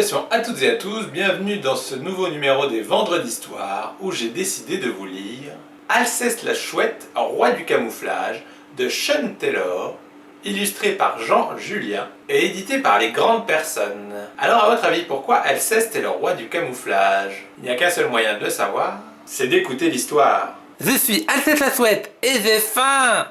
Salutations à toutes et à tous, bienvenue dans ce nouveau numéro des Vendredis d'Histoire où j'ai décidé de vous lire Alceste la Chouette, roi du camouflage de Sean Taylor, illustré par Jean Julien et édité par Les Grandes Personnes. Alors à votre avis, pourquoi Alceste est le roi du camouflage? Il n'y a qu'un seul moyen de le savoir, c'est d'écouter l'histoire. Je suis Alceste la Chouette et j'ai faim.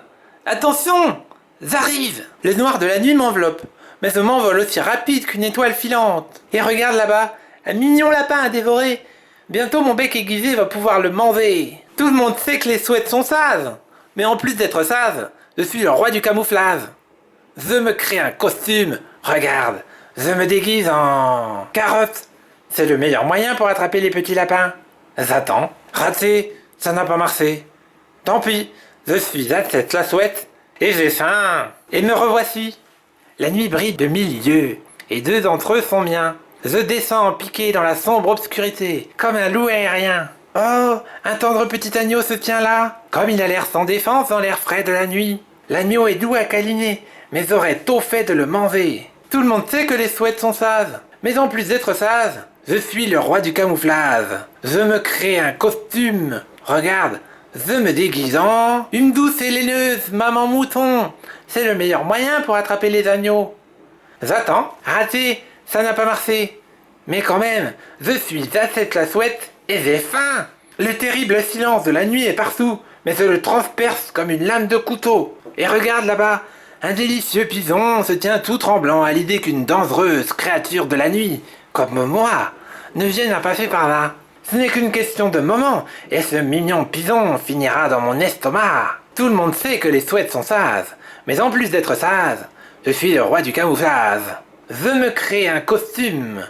Attention, j'arrive. Le noir de la nuit m'enveloppe, mais je m'envole aussi rapide qu'une étoile filante. Et regarde là-bas, un mignon lapin à dévorer. Bientôt mon bec aiguisé va pouvoir le manger. Tout le monde sait que les chouettes sont sages, mais en plus d'être sage, je suis le roi du camouflage. Je me crée un costume, regarde, je me déguise en carotte. C'est le meilleur moyen pour attraper les petits lapins. J'attends, raté, ça n'a pas marché. Tant pis, je suis Alceste la Chouette et j'ai faim. Et me revoici. La nuit brille de 1000 yeux, et 2 d'entre eux sont miens. Je descends piqué dans la sombre obscurité, comme un loup aérien. Oh, un tendre petit agneau se tient là, comme il a l'air sans défense dans l'air frais de la nuit. L'agneau est doux à câliner, mais j'aurais tôt fait de le manger. Tout le monde sait que les chouettes sont sages, mais en plus d'être sage, je suis le roi du camouflage. Je me crée un costume. Regarde, je me déguise en une douce et laineuse maman mouton. C'est le meilleur moyen pour attraper les agneaux. J'attends, raté, ça n'a pas marché. Mais quand même, je suis Alceste la Chouette et j'ai faim. Le terrible silence de la nuit est partout, mais je le transperce comme une lame de couteau. Et regarde là-bas, un délicieux pison se tient tout tremblant à l'idée qu'une dangereuse créature de la nuit, comme moi, ne vienne à passer par là. Ce n'est qu'une question de moment, et ce mignon pison finira dans mon estomac. Tout le monde sait que les chouettes sont sages, mais en plus d'être sage, je suis le roi du camouflage. Je me crée un costume.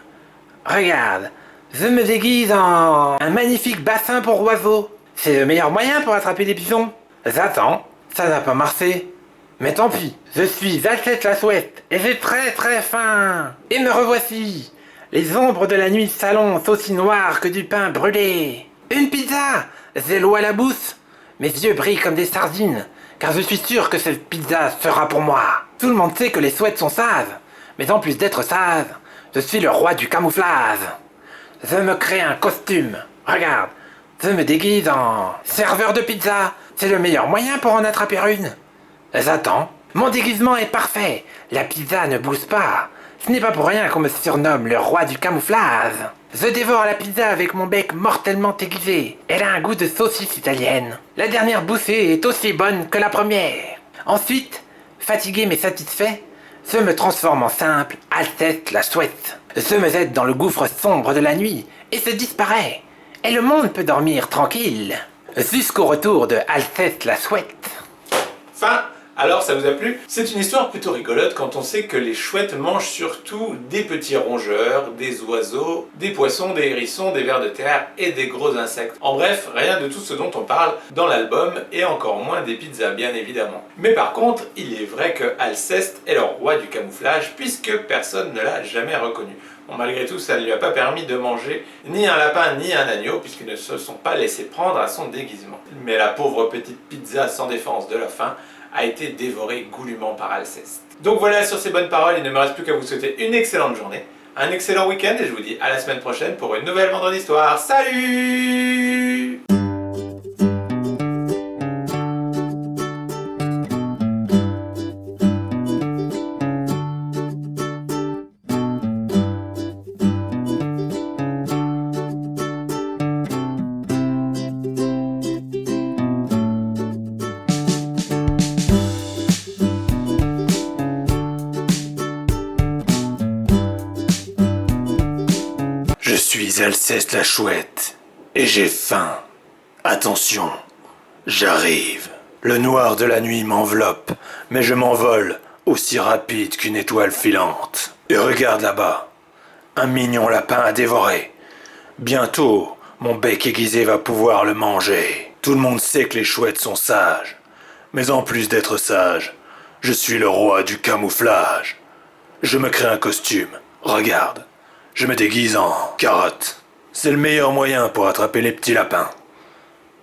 Regarde, je me déguise en un magnifique bassin pour oiseaux. C'est le meilleur moyen pour attraper les pisons. J'attends, ça n'a pas marché. Mais tant pis, je suis Alceste la Chouette, et j'ai très très faim. Et me revoici. Les ombres de la nuit s'annoncent aussi noires que du pain brûlé. Une pizza! J'ai l'eau à la bouche. Mes yeux brillent comme des sardines, car je suis sûr que cette pizza sera pour moi. Tout le monde sait que les chouettes sont sages, mais en plus d'être sage, je suis le roi du camouflage. Je me crée un costume. Regarde, je me déguise en serveur de pizza. C'est le meilleur moyen pour en attraper une. J'attends. Mon déguisement est parfait. La pizza ne bouge pas. Ce n'est pas pour rien qu'on me surnomme le roi du camouflage. Je dévore la pizza avec mon bec mortellement aiguisé. Elle a un goût de saucisse italienne. La dernière bouffée est aussi bonne que la première. Ensuite, fatigué mais satisfait, je me transforme en simple Alceste la Chouette. Je me jette dans le gouffre sombre de la nuit et se disparaît. Et le monde peut dormir tranquille. Jusqu'au retour de Alceste la Chouette. Fin. Alors ça vous a plu? C'est une histoire plutôt rigolote quand on sait que les chouettes mangent surtout des petits rongeurs, des oiseaux, des poissons, des hérissons, des vers de terre et des gros insectes. En bref, rien de tout ce dont on parle dans l'album et encore moins des pizzas bien évidemment. Mais par contre, il est vrai que Alceste est le roi du camouflage puisque personne ne l'a jamais reconnu. Bon, malgré tout, ça ne lui a pas permis de manger ni un lapin ni un agneau puisqu'ils ne se sont pas laissés prendre à son déguisement. Mais la pauvre petite pizza sans défense de la faim a été dévoré goulûment par Alceste. Donc voilà, sur ces bonnes paroles, il ne me reste plus qu'à vous souhaiter une excellente journée, un excellent week-end et je vous dis à la semaine prochaine pour une nouvelle Vendredi d'Histoire. Salut! Je suis Alceste la Chouette, et j'ai faim. Attention, j'arrive. Le noir de la nuit m'enveloppe, mais je m'envole aussi rapide qu'une étoile filante. Et regarde là-bas, un mignon lapin à dévorer. Bientôt, mon bec aiguisé va pouvoir le manger. Tout le monde sait que les chouettes sont sages, mais en plus d'être sage, je suis le roi du camouflage. Je me crée un costume, regarde. Je me déguise en carotte. C'est le meilleur moyen pour attraper les petits lapins.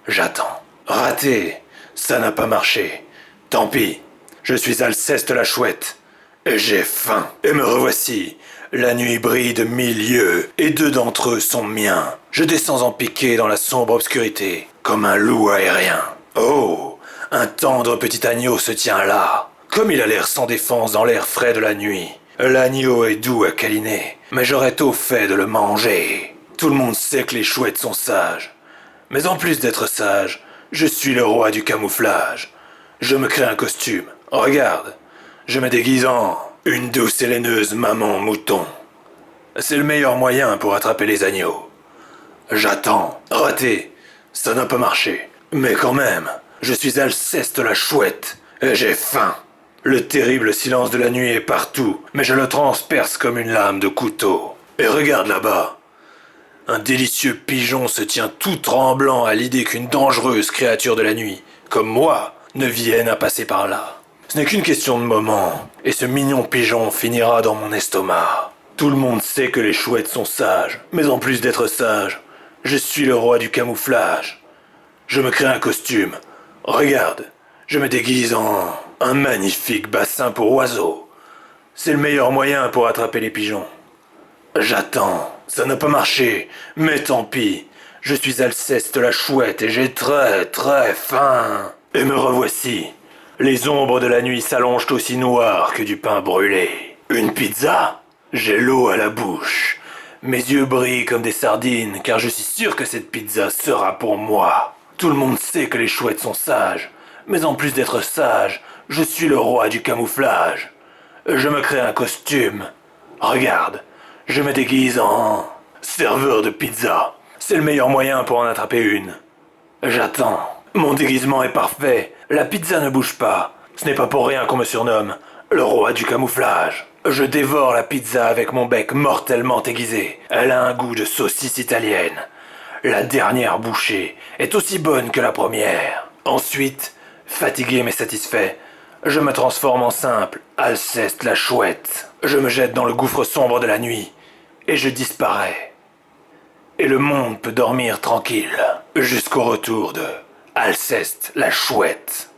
J'attends. Raté. Ça n'a pas marché. Tant pis. Je suis Alceste la Chouette. Et j'ai faim. Et me revoici. La nuit brille de 1000 yeux, et 2 d'entre eux sont miens. Je descends en piqué dans la sombre obscurité, comme un loup aérien. Oh, un tendre petit agneau se tient là. Comme il a l'air sans défense dans l'air frais de la nuit. L'agneau est doux à câliner, mais j'aurais tôt fait de le manger. Tout le monde sait que les chouettes sont sages. Mais en plus d'être sage, je suis le roi du camouflage. Je me crée un costume. Regarde, je me déguise en une douce et laineuse maman mouton. C'est le meilleur moyen pour attraper les agneaux. J'attends. Raté. Ça n'a pas marché. Mais quand même, je suis Alceste la chouette, et j'ai faim. Le terrible silence de la nuit est partout, mais je le transperce comme une lame de couteau. Et regarde là-bas. Un délicieux pigeon se tient tout tremblant à l'idée qu'une dangereuse créature de la nuit, comme moi, ne vienne à passer par là. Ce n'est qu'une question de moment, et ce mignon pigeon finira dans mon estomac. Tout le monde sait que les chouettes sont sages, mais en plus d'être sage, je suis le roi du camouflage. Je me crée un costume. Regarde, je me déguise en un magnifique bassin pour oiseaux. C'est le meilleur moyen pour attraper les pigeons. J'attends. Ça n'a pas marché, mais tant pis. Je suis Alceste la chouette et j'ai très très faim. Et me revoici. Les ombres de la nuit s'allongent aussi noires que du pain brûlé. Une pizza? J'ai l'eau à la bouche. Mes yeux brillent comme des sardines car je suis sûr que cette pizza sera pour moi. Tout le monde sait que les chouettes sont sages. Mais en plus d'être sage, je suis le roi du camouflage. Je me crée un costume. Regarde, je me déguise en serveur de pizza. C'est le meilleur moyen pour en attraper une. J'attends. Mon déguisement est parfait. La pizza ne bouge pas. Ce n'est pas pour rien qu'on me surnomme le roi du camouflage. Je dévore la pizza avec mon bec mortellement aiguisé. Elle a un goût de saucisse italienne. La dernière bouchée est aussi bonne que la première. Ensuite, fatigué mais satisfait, je me transforme en simple Alceste la chouette. Je me jette dans le gouffre sombre de la nuit et je disparais. Et le monde peut dormir tranquille jusqu'au retour de Alceste la chouette.